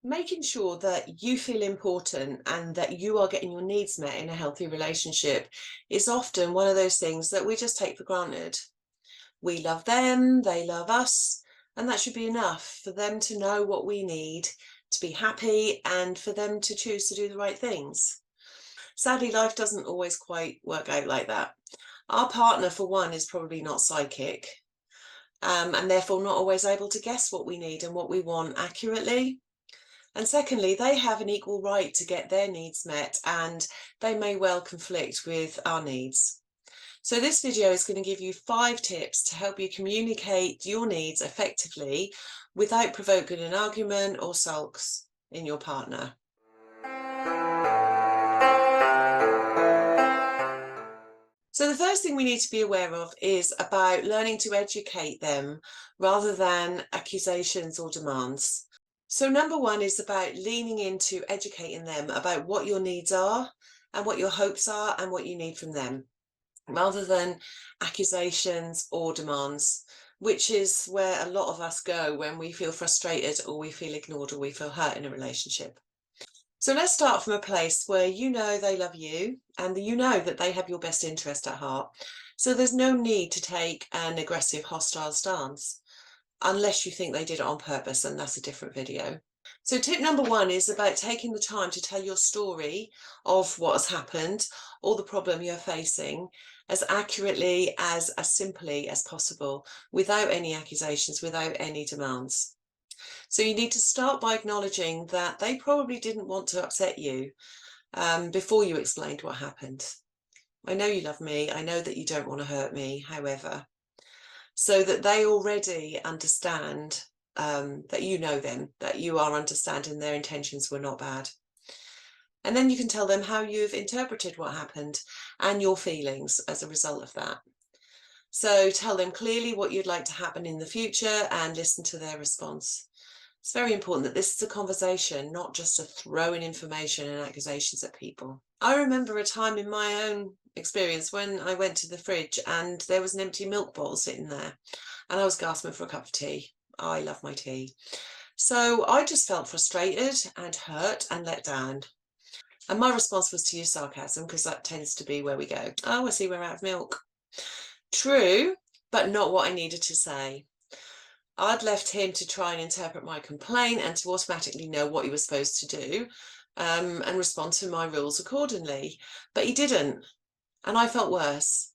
Making sure that you feel important and that you are getting your needs met in a healthy relationship is often one of those things that we just take for granted. We love them, they love us, and that should be enough for them to know what we need to be happy and for them to choose to do the right things. Sadly, life doesn't always quite work out like that. Our partner, for one, is probably not psychic, and therefore not always able to guess what we need and what we want accurately. And secondly, they have an equal right to get their needs met, and they may well conflict with our needs. So this video is going to give you 5 tips to help you communicate your needs effectively without provoking an argument or sulks in your partner. So the first thing we need to be aware of is about learning to educate them rather than accusations or demands. So number one is about leaning into educating them about what your needs are and what your hopes are and what you need from them, rather than accusations or demands, which is where a lot of us go when we feel frustrated or we feel ignored or we feel hurt in a relationship. So let's start from a place where you know they love you and you know that they have your best interest at heart. So there's no need to take an aggressive, hostile stance unless you think they did it on purpose, and that's a different video. So tip number one is about taking the time to tell your story of what has happened or the problem you're facing as accurately, as simply as possible, without any accusations, without any demands. So you need to start by acknowledging that they probably didn't want to upset you before you explained what happened. I know you love me. I know that you don't want to hurt me, however, so that they already understand that you know them, that you are understanding their intentions were not bad. And then you can tell them how you've interpreted what happened and your feelings as a result of that. So tell them clearly what you'd like to happen in the future and listen to their response. It's very important that this is a conversation, not just a throwing information and accusations at people. I remember a time in my own experience when I went to the fridge and there was an empty milk bottle sitting there and I was gasping for a cup of tea. I love my tea. So I just felt frustrated and hurt and let down. And my response was to use sarcasm, because that tends to be where we go. Oh, I see we're out of milk. True, but not what I needed to say. I'd left him to try and interpret my complaint and to automatically know what he was supposed to do, and respond to my rules accordingly. But he didn't, and I felt worse.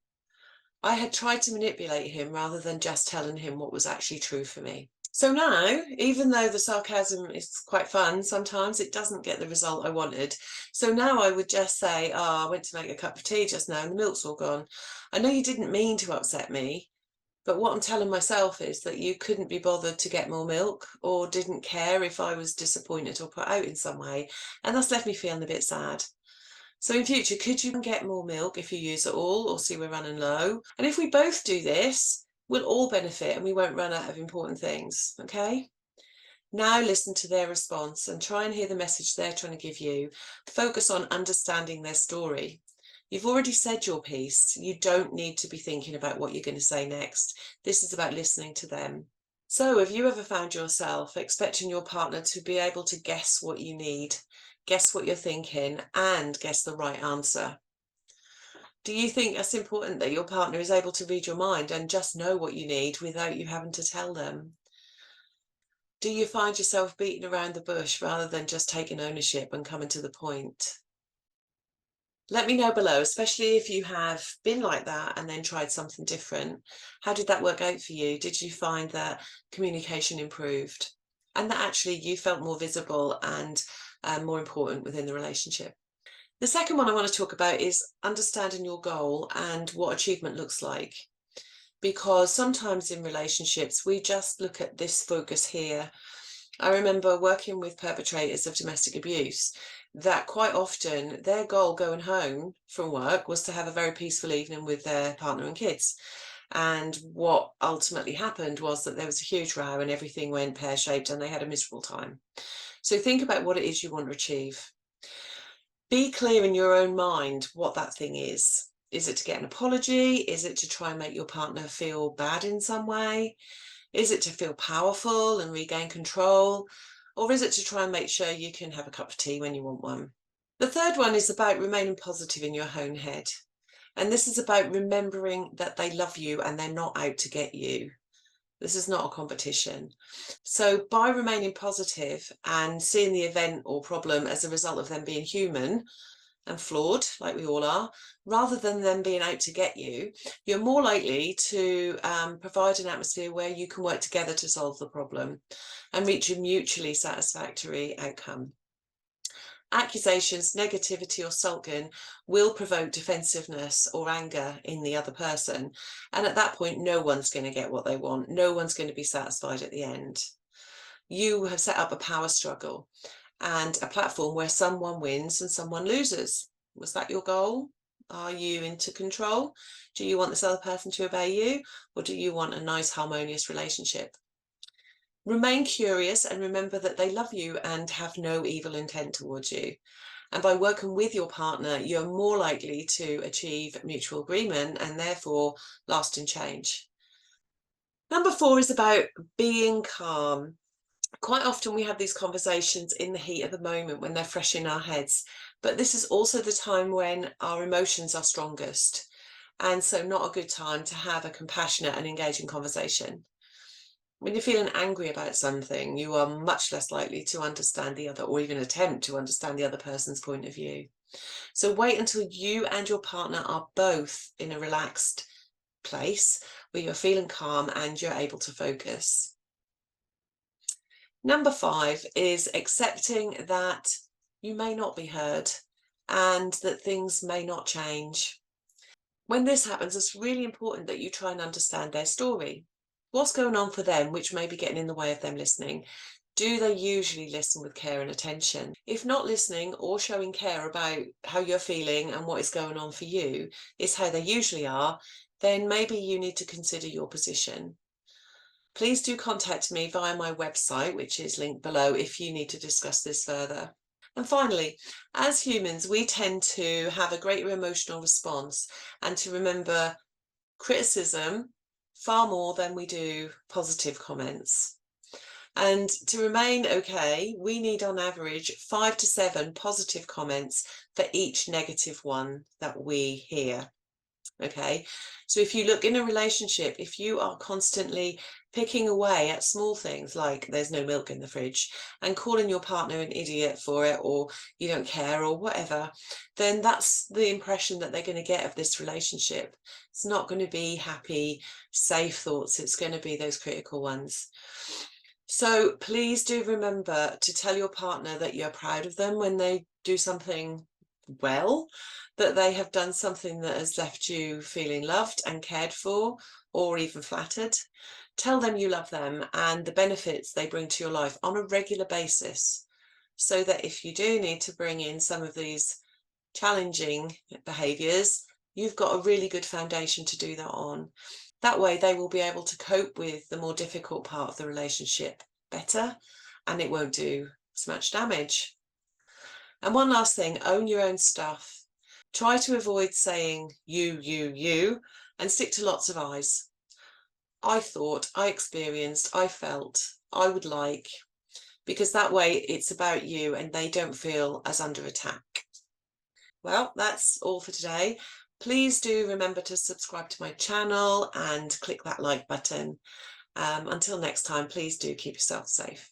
I had tried to manipulate him rather than just telling him what was actually true for me. So now, even though the sarcasm is quite fun, sometimes it doesn't get the result I wanted. So now I would just say, oh, I went to make a cup of tea just now and the milk's all gone. I know you didn't mean to upset me, but what I'm telling myself is that you couldn't be bothered to get more milk or didn't care if I was disappointed or put out in some way. And that's left me feeling a bit sad. So in future, could you get more milk if you use it all or see we're running low? And if we both do this, we'll all benefit and we won't run out of important things, okay? Now listen to their response and try and hear the message they're trying to give you. Focus on understanding their story. You've already said your piece. You don't need to be thinking about what you're going to say next. This is about listening to them. So have you ever found yourself expecting your partner to be able to guess what you need, guess what you're thinking, and guess the right answer? Do you think it's important that your partner is able to read your mind and just know what you need without you having to tell them? Do you find yourself beating around the bush rather than just taking ownership and coming to the point? Let me know below, especially if you have been like that and then tried something different. How did that work out for you? Did you find that communication improved and that actually you felt more visible and more important within the relationship? The second one I want to talk about is understanding your goal and what achievement looks like. Because sometimes in relationships, we just look at this focus here. I remember working with perpetrators of domestic abuse, that quite often their goal going home from work was to have a very peaceful evening with their partner and kids. And what ultimately happened was that there was a huge row and everything went pear-shaped and they had a miserable time. So think about what it is you want to achieve. Be clear in your own mind what that thing is. Is it to get an apology? Is it to try and make your partner feel bad in some way? Is it to feel powerful and regain control? Or is it to try and make sure you can have a cup of tea when you want one? The third one is about remaining positive in your own head. And this is about remembering that they love you and they're not out to get you. This is not a competition. So by remaining positive and seeing the event or problem as a result of them being human and flawed, like we all are, rather than them being out to get you, you're more likely to provide an atmosphere where you can work together to solve the problem and reach a mutually satisfactory outcome. Accusations, negativity or sulking will provoke defensiveness or anger in the other person. And at that point, no one's going to get what they want. No one's going to be satisfied at the end. You have set up a power struggle and a platform where someone wins and someone loses. Was that your goal? Are you into control? Do you want this other person to obey you? Or do you want a nice, harmonious relationship? Remain curious and remember that they love you and have no evil intent towards you. And by working with your partner, you're more likely to achieve mutual agreement and therefore lasting change. Number 4 is about being calm. Quite often we have these conversations in the heat of the moment when they're fresh in our heads, but this is also the time when our emotions are strongest. And so not a good time to have a compassionate and engaging conversation. When you're feeling angry about something, you are much less likely to understand the other or even attempt to understand the other person's point of view. So wait until you and your partner are both in a relaxed place where you're feeling calm and you're able to focus. Number 5 is accepting that you may not be heard and that things may not change. When this happens, it's really important that you try and understand their story. What's going on for them, which may be getting in the way of them listening? Do they usually listen with care and attention? If not listening or showing care about how you're feeling and what is going on for you is how they usually are, then maybe you need to consider your position. Please do contact me via my website, which is linked below, if you need to discuss this further. And finally, as humans, we tend to have a greater emotional response and to remember criticism far more than we do positive comments. And to remain okay, we need on average 5 to 7 positive comments for each negative one that we hear. Okay, so if you look in a relationship, if you are constantly picking away at small things like there's no milk in the fridge and calling your partner an idiot for it, or you don't care or whatever, then that's the impression that they're going to get of this relationship. It's not going to be happy, safe thoughts. It's going to be those critical ones. So please do remember to tell your partner that you're proud of them when they do something well, that they have done something that has left you feeling loved and cared for, or even flattered. Tell them you love them and the benefits they bring to your life on a regular basis, so that if you do need to bring in some of these challenging behaviours, you've got a really good foundation to do that on. That way they will be able to cope with the more difficult part of the relationship better, and it won't do as much damage. And one last thing, own your own stuff. Try to avoid saying you, and stick to lots of I's. I thought, I experienced, I felt, I would like, because that way it's about you and they don't feel as under attack. Well, that's all for today. Please do remember to subscribe to my channel and click that like button. Until next time, please do keep yourself safe.